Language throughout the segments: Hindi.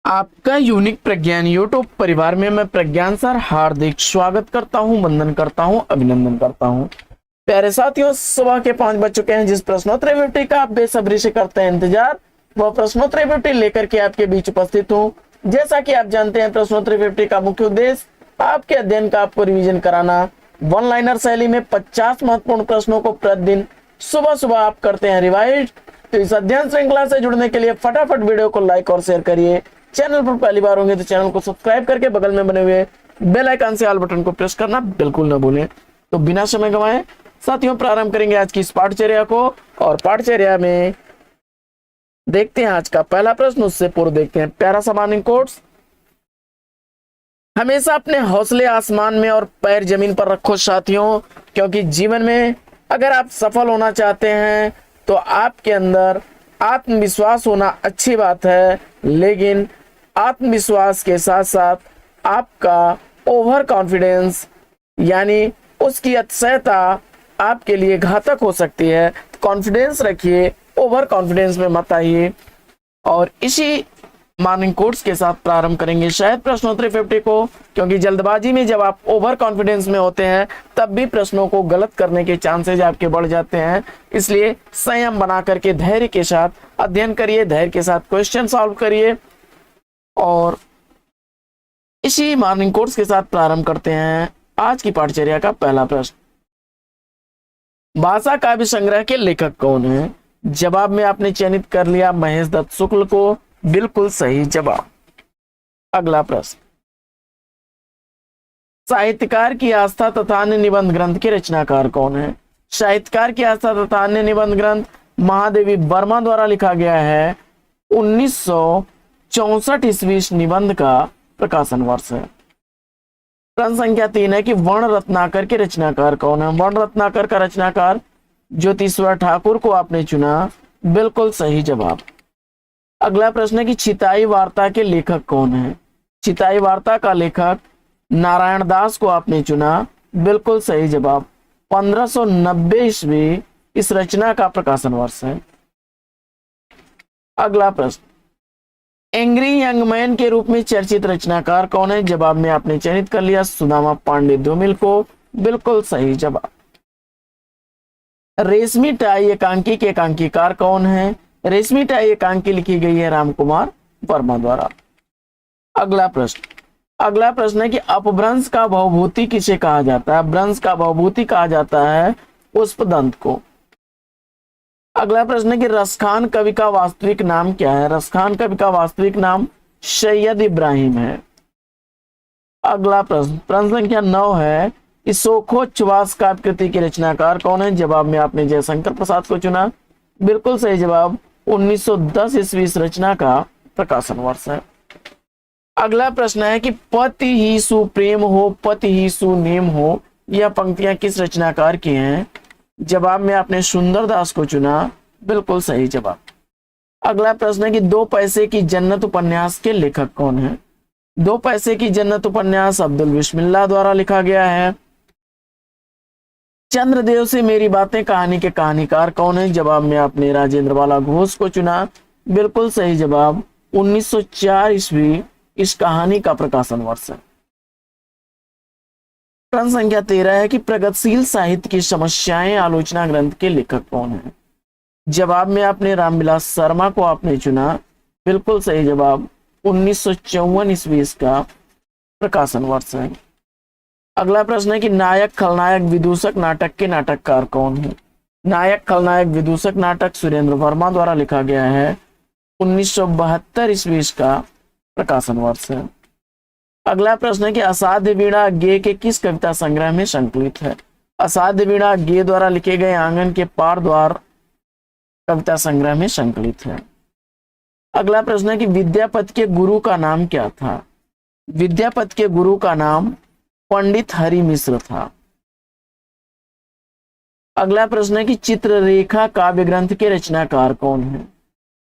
आपका यूनिक प्रज्ञान यूट्यूब परिवार में मैं प्रज्ञान सर हार्दिक स्वागत करता हूं, वंदन करता हूं, अभिनंदन करता हूं। प्यारे साथियों, सुबह के 5 बज चुके हैं। जिस प्रश्नोत्तरी वीडियो का आप बेसब्री से करते हैं इंतजार, वह प्रश्नोत्तरी वीडियो लेकर के आपके बीच उपस्थित हूँ। जैसा कि आप जानते हैं, प्रश्नोत्तरी वीडियो का मुख्य उद्देश्य आपके अध्ययन का आपको रिविजन कराना। वन लाइनर शैली में 50 महत्वपूर्ण प्रश्नों को प्रतिदिन सुबह सुबह आप करते हैं रिवाइज। तो इस अध्ययन श्रृंखला से जुड़ने के लिए फटाफट वीडियो को लाइक और शेयर करिए। चैनल पर पहली बार होंगे तो चैनल को सब्सक्राइब करके बगल में बने हुए बेल आइकन से ऑल बटन को प्रेस करना बिल्कुल न भूलें। तो बिना समय गंवाए साथियों, प्रारंभ करेंगे आज की इस पाठचर्या को। और पाठचर्या में देखते हैं आज का पहला प्रश्न। उससे पूर्व देखते हैं प्यारा सा मॉर्निंग कोट्स। हमेशा अपने हौसले आसमान में और पैर जमीन पर रखो साथियों, क्योंकि जीवन में अगर आप सफल होना चाहते हैं तो आपके अंदर आत्मविश्वास होना अच्छी बात है, लेकिन आत्मविश्वास के साथ साथ आपका ओवर कॉन्फिडेंस यानी उसकी अतिशयता आपके लिए घातक हो सकती है। कॉन्फिडेंस रखिए, ओवर कॉन्फिडेंस में मत आइए। और इसी मॉर्निंग कोट्स के साथ प्रारंभ करेंगे शायद प्रश्नोत्तरी 50 को, क्योंकि जल्दबाजी में जब आप ओवर कॉन्फिडेंस में होते हैं तब भी प्रश्नों को गलत करने के चांसेज आपके बढ़ जाते हैं। इसलिए संयम बना करके धैर्य के साथ अध्ययन करिए, धैर्य के साथ क्वेश्चन सॉल्व करिए। और इसी मॉर्निंग कोर्स के साथ प्रारंभ करते हैं आज की पाठचर्या का पहला प्रश्न। भाषा काव्य संग्रह के लेखक कौन है? जवाब में आपने चयनित कर लिया महेश दत्त शुक्ल को, बिल्कुल सही जवाब। अगला प्रश्न, साहित्यकार की आस्था तथा अन्य निबंध ग्रंथ के रचनाकार कौन है? साहित्यकार की आस्था तथा अन्य निबंध ग्रंथ महादेवी वर्मा द्वारा लिखा गया है। 1964 ईस्वी निबंध का प्रकाशन वर्ष है। प्रश्न संख्या 3 है कि वर्ण रत्नाकर के रचनाकार कौन है? वर्ण रत्नाकर का रचनाकार ज्योतिश्वर ठाकुर को आपने चुना, बिल्कुल सही जवाब। अगला प्रश्न है कि छिताई वार्ता के लेखक कौन है? छिताई वार्ता का लेखक नारायण दास को आपने चुना, बिल्कुल सही जवाब। 1590 ईस्वी इस रचना का प्रकाशन वर्ष है। अगला प्रश्न, एंग्री यंग मैन के रूप में चर्चित रचनाकार कौन है? जवाब में आपने चयनित कर लिया सुदामा पांडे धूमिल को, बिल्कुल सही जवाब। रेशमी टाई एकांकी के एकांकीकार कौन है? रेशमी टाई एकांकी लिखी गई है रामकुमार वर्मा द्वारा। अगला प्रश्न है कि अपभ्रंश का भवभूति किसे कहा जाता है? भ्रंश का भवभूति कहा जाता है पुष्पदंत को। अगला प्रश्न है कि रसखान कवि का वास्तविक नाम क्या है? रसखान कवि का वास्तविक नाम सैयद इब्राहिम है। अगला प्रश्न संख्या 9 है, इसोखोच्छ्वास काव्य कृति के रचनाकार कौन है? जवाब में आपने जयशंकर प्रसाद को चुना, बिल्कुल सही जवाब। 1910 ईस्वी इस रचना का प्रकाशन वर्ष है। अगला प्रश्न है कि पति ही सुप्रेम हो पति ही सुनेम हो, यह पंक्तियां किस रचनाकार की हैं? जवाब में आपने सुंदर दास को चुना, बिल्कुल सही जवाब। अगला प्रश्न है कि 2 पैसे की जन्नत उपन्यास के लेखक कौन है? 2 पैसे की जन्नत उपन्यास अब्दुल बिस्मिल्लाह द्वारा लिखा गया है। चंद्रदेव से मेरी बातें कहानी के कहानीकार कौन है? जवाब में आपने राजेंद्र बाला घोष को चुना, बिल्कुल सही जवाब। 1904 ईस्वी इस कहानी का प्रकाशन वर्ष है। प्रश्न संख्या 13 है कि प्रगतिशील साहित्य की समस्याएं आलोचना ग्रंथ के लेखक कौन है? जवाब में आपने रामविलास शर्मा को आपने चुना, बिल्कुल सही जवाब। 1954 ईस्वी इसका प्रकाशन वर्ष है। अगला प्रश्न है कि नायक खलनायक विदूषक नाटक के नाटककार कौन है? नायक खलनायक विदूषक नाटक सुरेंद्र वर्मा द्वारा लिखा गया है। 1972 ईस्वी इसका प्रकाशन वर्ष है। अगला प्रश्न है कि असाध्य वीणा गे के किस कविता संग्रह में संकलित है? असाध्य वीणा गे द्वारा लिखे गए आंगन के पार द्वार कविता संग्रह में संकलित है। अगला प्रश्न है कि विद्यापति के गुरु का नाम क्या था? विद्यापति के गुरु का नाम पंडित हरि मिश्र था। अगला प्रश्न है कि चित्ररेखा काव्य ग्रंथ के रचनाकार कौन है?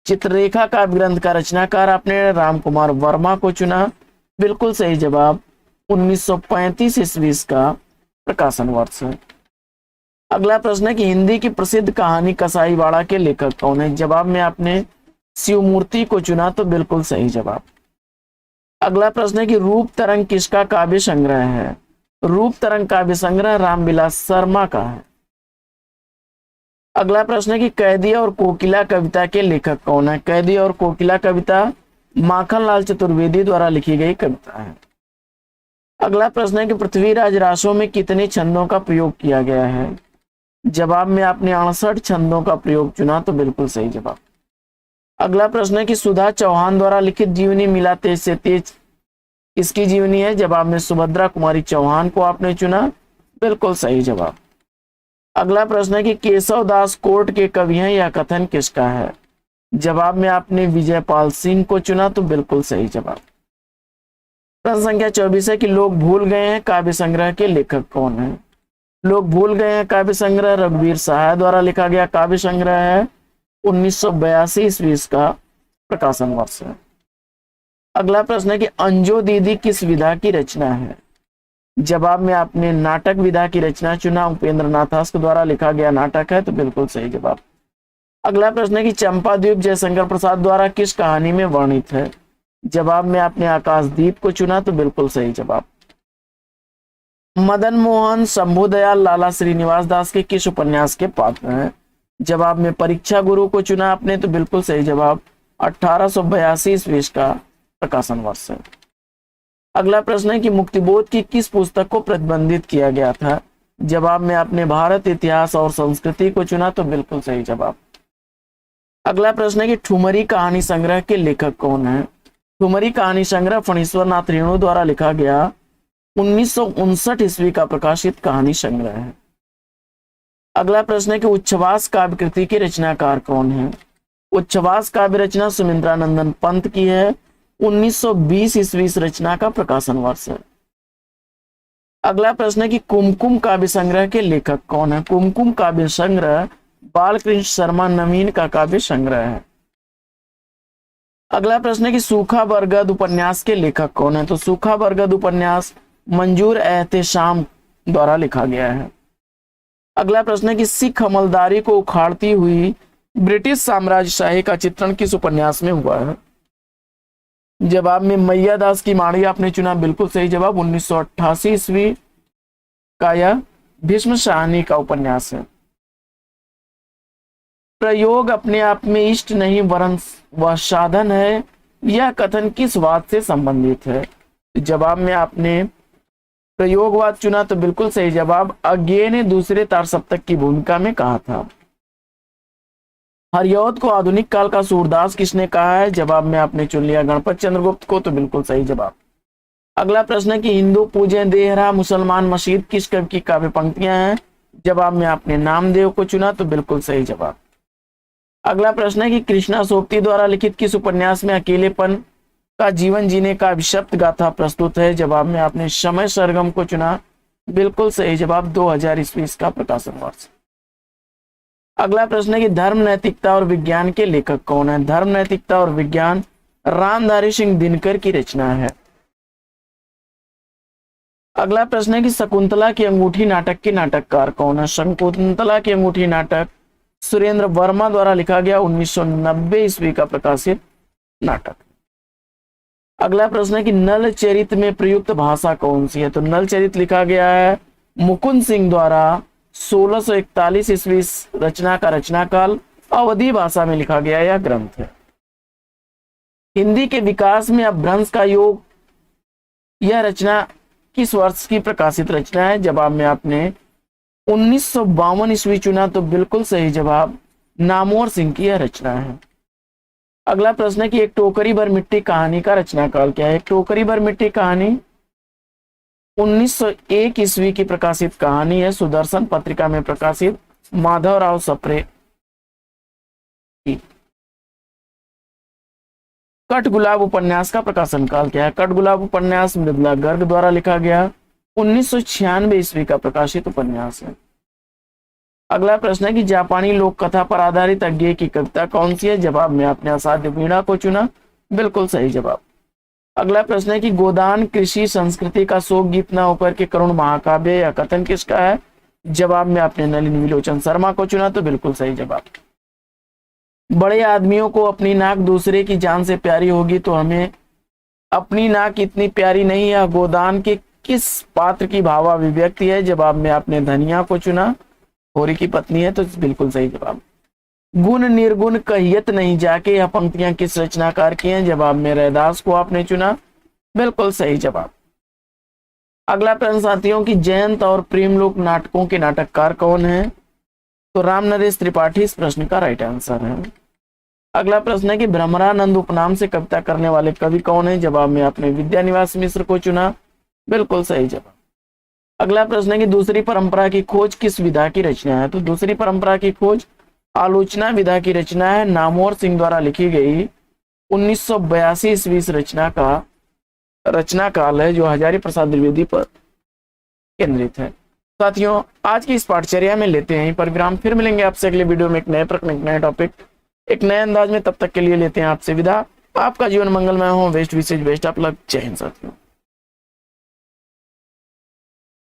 चित्ररेखा काव्य ग्रंथ का रचनाकार आपने रामकुमार वर्मा को चुना, बिल्कुल सही जवाब। 1935 ईस्वी का प्रकाशन वर्ष है। अगला प्रश्न है कि हिंदी की प्रसिद्ध कहानी कसाईवाड़ा के लेखक कौन है? जवाब में आपने शिवमूर्ति को चुना, तो बिल्कुल सही जवाब। अगला प्रश्न है कि रूप तरंग किसका काव्य संग्रह है? रूप तरंग काव्य संग्रह रामविलास शर्मा का है। अगला प्रश्न है कि कैदी और कोकिला कविता के लेखक कौन है? कैदी और कोकिला कविता माखनलाल चतुर्वेदी द्वारा लिखी गई कविता है। अगला प्रश्न है कि पृथ्वीराज रासों में कितने छंदों का प्रयोग किया गया है? जवाब में आपने 68 छंदों का प्रयोग चुना, तो बिल्कुल सही जवाब। अगला प्रश्न है कि सुधा चौहान द्वारा लिखित जीवनी मिला तेज से तेज किसकी जीवनी है? जवाब में सुभद्रा कुमारी चौहान को आपने चुना, बिल्कुल सही जवाब। अगला प्रश्न है कि केशव दास कोर्ट के कवि हैं, यह कथन किसका है? जवाब में आपने विजयपाल सिंह को चुना, तो बिल्कुल सही जवाब। प्रश्न संख्या 24 है कि लोग भूल गए हैं काव्य संग्रह के लेखक कौन है? लोग भूल गए हैं काव्य संग्रह रघुवीर सहाय द्वारा लिखा गया काव्य संग्रह है। 1982 ईस्वी का प्रकाशन वर्ष है। अगला प्रश्न है कि अंजो दीदी किस विधा की रचना है? जवाब में आपने नाटक विधा की रचना चुना, उपेंद्र नाथास्क द्वारा लिखा गया नाटक है, तो बिल्कुल सही जवाब। अगला प्रश्न है कि चंपाद्वीप जयशंकर प्रसाद द्वारा किस कहानी में वर्णित है? जवाब में आपने आकाशदीप को चुना, तो बिल्कुल सही जवाब। मदन मोहन, शंभुदयाल, लाला श्रीनिवास दास के किस उपन्यास के पात्र हैं? जवाब में परीक्षा गुरु को चुना आपने, तो बिल्कुल सही जवाब। 1882 ईस्वी का प्रकाशन वर्ष है। अगला प्रश्न है कि मुक्तिबोध की किस पुस्तक को प्रतिबंधित किया गया था? जवाब में आपने भारत इतिहास और संस्कृति को चुना, तो बिल्कुल सही जवाब। अगला प्रश्न है कि ठुमरी कहानी संग्रह के लेखक कौन है? ठुमरी कहानी संग्रह फणीश्वर नाथ रेणु द्वारा लिखा गया 1959 ईस्वी का प्रकाशित कहानी संग्रह है। अगला प्रश्न है कि उच्छ्वास काव्य कृति के रचनाकार कौन है? उच्छ्वास काव्य रचना सुमिंद्रानंदन पंत की है। 1920 ईस्वी इस रचना का प्रकाशन वर्ष है। अगला प्रश्न है कि कुमकुम काव्य संग्रह के लेखक कौन है? कुमकुम काव्य संग्रह बालकृष्ण शर्मा नवीन का काव्य संग्रह है। अगला प्रश्न है कि सूखा बरगद उपन्यास के लेखक कौन है? तो सूखा बरगद उपन्यास मंजूर एहतेशाम द्वारा लिखा गया है। अगला प्रश्न है कि सिख हमलदारी को उखाड़ती हुई ब्रिटिश साम्राज्यशाही का चित्रण किस उपन्यास में हुआ है? जवाब में मैया दास की माड़ी आपने चुना, बिल्कुल सही जवाब। 1988 ईस्वी का यह भीष्म शाहनी का उपन्यास है। प्रयोग अपने आप में इष्ट नहीं वरन वह साधन है, यह कथन किस बात से संबंधित है? जवाब में आपने प्रयोगवाद चुना, तो बिल्कुल सही जवाब। अज्ञेय ने दूसरे तार सप्तक की भूमिका में कहा था। हरिऔध को आधुनिक काल का सूरदास किसने कहा है? जवाब में आपने चुन लिया गणपत चंद्रगुप्त को, तो बिल्कुल सही जवाब। अगला प्रश्न है कि हिंदू पूजे देहरा मुसलमान मस्जिद किस कवि की काव्य पंक्तियां हैं? जवाब में आपने नामदेव को चुना, तो बिल्कुल सही जवाब। अगला प्रश्न है कि कृष्णा सोपती द्वारा लिखित किस उपन्यास में अकेलेपन का जीवन जीने का अभिशप्त गाथा प्रस्तुत है? जवाब में आपने समय सरगम को चुना, बिल्कुल सही जवाब। 2000 ईस्वी का प्रकाशन वर्ष। अगला प्रश्न है कि धर्म नैतिकता और विज्ञान के लेखक कौन है? धर्म नैतिकता और विज्ञान रामधारी सिंह दिनकर की रचना है। अगला प्रश्न है कि शकुंतला की अंगूठी नाटक के नाटककार कौन है? शकुंतला की अंगूठी नाटक सुरेंद्र वर्मा द्वारा लिखा गया 1990 ईस्वी का प्रकाशित नाटक। अगला प्रश्न है कि नल चरित में प्रयुक्त भाषा कौन सी है? तो नल चरित लिखा गया है मुकुंद सिंह द्वारा 1641 ईस्वी रचना का रचनाकाल अवधी भाषा में लिखा गया यह ग्रंथ है। हिंदी के विकास में अपभ्रंश का योग यह रचना किस वर्ष की प्रकाशित रचना है? जवाब में आपने 1952 ईस्वी चुना, तो बिल्कुल सही जवाब। नामोर सिंह की यह रचना है। अगला प्रश्न है कि एक टोकरी भर मिट्टी कहानी का रचनाकाल क्या है? एक टोकरी भर मिट्टी कहानी 1901 ईस्वी की प्रकाशित कहानी है। सुदर्शन पत्रिका में प्रकाशित माधवराव सप्रे की। कठगुलाब उपन्यास का प्रकाशन काल क्या है? कठगुलाब उपन्यास मृदुला गर्ग द्वारा लिखा गया 1996 ईस्वी का प्रकाशित उपन्यास है। अगला प्रश्न है कि जापानी लोक कथा पर आधारित अज्ञेय की कविता कौन सी है? जवाब में आपने असाध्य वीणा को चुना, बिल्कुल सही जवाब। अगला प्रश्न है कि गोदान कृषि संस्कृति का शोक गीत न होकर के करुण महाकाव्य या कथन किसका है? जवाब में आपने नलिन विलोचन शर्मा को चुना, तो बिल्कुल सही जवाब। बड़े आदमियों को अपनी नाक दूसरे की जान से प्यारी होगी तो हमें अपनी नाक इतनी प्यारी नहीं, यह गोदान के किस पात्र की भावाभिव्यक्ति है? जवाब में आपने धनिया को चुना, होरी की पत्नी है, तो बिल्कुल सही जवाब। गुण निर्गुण कहियत नहीं जाके, यह पंक्तियां किस रचनाकार की हैं? जवाब में रैदास को आपने चुना, बिल्कुल सही जवाब। अगला प्रश्न साथियों की जयंत और प्रेमलोक नाटकों के नाटककार कौन है? तो राम नरेश त्रिपाठी इस प्रश्न का राइट आंसर है। अगला प्रश्न है कि भ्रमरानंद उपनाम से कविता करने वाले कवि कौन है? जवाब में आपने विद्यानिवास मिश्र को चुना, बिल्कुल सही जवाब। अगला प्रश्न है कि दूसरी परंपरा की खोज किस विधा की रचना है? तो दूसरी परंपरा की खोज आलोचना विधा की रचना है, नामवर सिंह द्वारा लिखी गई 1982 ईस्वी रचना का रचना काल है, जो हजारी प्रसाद द्विवेदी पर केंद्रित है। साथियों आज की इस पाठचर्या में लेते हैं यहीं पर विराम, फिर मिलेंगे आपसे अगले वीडियो में एक नए प्रश्न, एक नए टॉपिक, एक नए अंदाज में। तब तक के लिए लेते हैं आपसे विदा। आपका जीवन मंगलमय हो, बेस्ट विशेष बेस्ट ऑफ लक। जय हिंद साथियों।